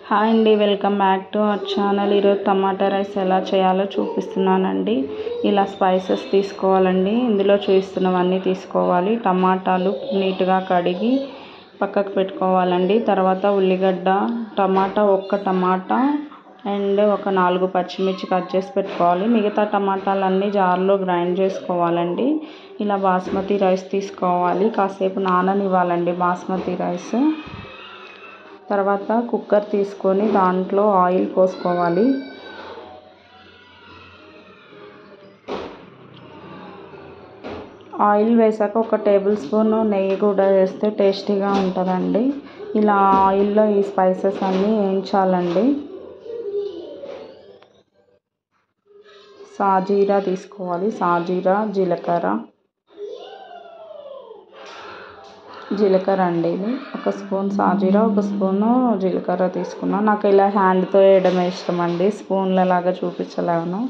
Hi అండి, welcome back to our channel. ఈరోజు టమాటా rice ఎలా చేయాలో చూపిస్తున్నానండి. ఇలా స్పైసెస్ తీసుకోవాలండి. ఇందులో చూపిస్తున్నవన్నీ తీసుకోవాలి. టమాటాలు నీట్గా కడిగి పక్కకు పెట్టుకోవాలండి. తర్వాత ఉల్లిగడ్డ, ఒక్క టమాటా అండ్ ఒక 4 పచ్చిమిర్చి కట్ చేసి పెట్టుకోవాలి. మిగతా టమాటాలన్నీ జార్లో గ్రైండ్ చేసుకోవాలండి. ఇలా బాస్మతి రైస్ తీసుకోవాలి. కాసేపు నాననివ్వాలండి బాస్మతి రైస్. తర్వాత కుక్కర్ తీసుకొని దాంట్లో ఆయిల్ పోసుకోవాలి. ఆయిల్ వేసాక ఒక టేబుల్ స్పూన్ నెయ్యి కూడా వేస్తే టేస్టీగా ఉంటుందండి. ఇలా ఆయిల్లో ఈ స్పైసెస్ అన్నీ వేయించాలండి. సాజీరా తీసుకోవాలి. జీలకర్ర అండి. ఇది ఒక స్పూన్ సాజీరా, ఒక స్పూను జీలకర్ర తీసుకున్నాను. నాకు ఇలా హ్యాండ్తో వేయడం ఇష్టం అండి, స్పూన్లలాగా చూపించలేను.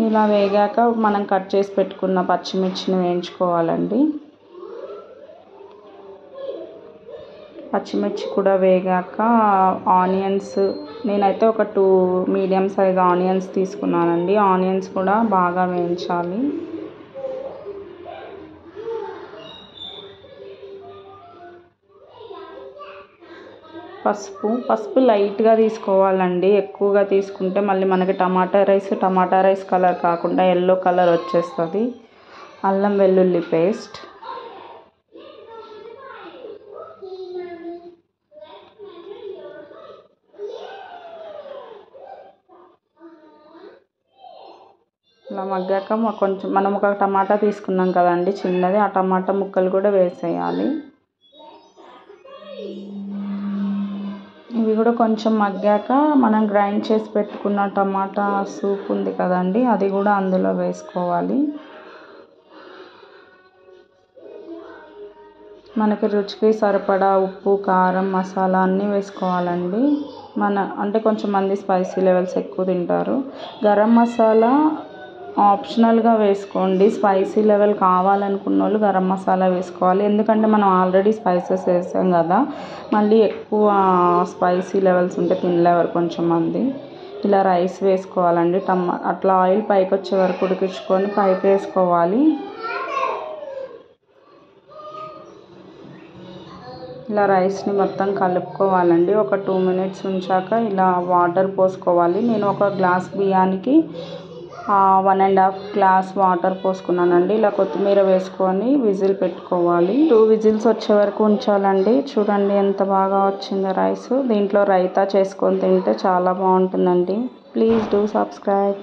ఇలా వేగాక మనం కట్ చేసి పెట్టుకున్న పచ్చిమిర్చిని వేయించుకోవాలండి. పచ్చిమిర్చి కూడా వేగాక ఆనియన్స్, నేనైతే ఒక 2 మీడియం సైజ్ ఆనియన్స్ తీసుకున్నానండి. ఆనియన్స్ కూడా బాగా వేయించాలి. పసుపు లైట్గా తీసుకోవాలండి. ఎక్కువగా తీసుకుంటే మళ్ళీ మనకి టమాటా రైస్ కలర్ కాకుండా ఎల్లో కలర్ వచ్చేస్తుంది. అల్లం వెల్లుల్లి పేస్ట్, ఇలా మగ్గాక మనం ఒక టమాటా తీసుకున్నాం కదండి చిన్నది, ఆ టమాటా ముక్కలు కూడా వేసేయాలి. ఇవి కూడా కొంచెం మగ్గాక మనం గ్రైండ్ చేసి పెట్టుకున్న టమాటా సూప్ ఉంది కదండి, అది కూడా అందులో వేసుకోవాలి. మనకి రుచికి సరిపడా ఉప్పు, కారం, మసాలా అన్నీ వేసుకోవాలండి. అంటే కొంచెం మంది స్పైసీ లెవెల్స్ ఎక్కువ తింటారు. గరం మసాలా ఆప్షనల్గా వేసుకోండి. స్పైసీ లెవెల్ కావాలనుకున్న వాళ్ళు గరం మసాలా వేసుకోవాలి. ఎందుకంటే మనం ఆల్రెడీ స్పైసెస్ వేసాం కదా, మళ్ళీ ఎక్కువ స్పైసీ లెవెల్స్ ఉంటే తినలేరు కొంచెం మంది. ఇలా రైస్ వేసుకోవాలండి. అట్లా ఆయిల్ పైకి వచ్చే వరకు ఉడికించుకొని పైకి వేసుకోవాలి. ఇలా రైస్ని మొత్తం కలుపుకోవాలండి. ఒక 2 మినిట్స్ ఉంచాక ఇలా వాటర్ పోసుకోవాలి. నేను ఒక గ్లాస్ బియ్యానికి 1.5 గ్లాస్ వాటర్ పోసుకున్నానండి. ఇలా కొత్తిమీర వేసుకొని విజిల్ పెట్టుకోవాలి. 2 విజిల్స్ వచ్చే వరకు ఉంచాలండి. చూడండి ఎంత బాగా వచ్చిందో రైస్. దీంట్లో రైతా చేసుకొని తింటే చాలా బాగుంటుందండి. Please do subscribe.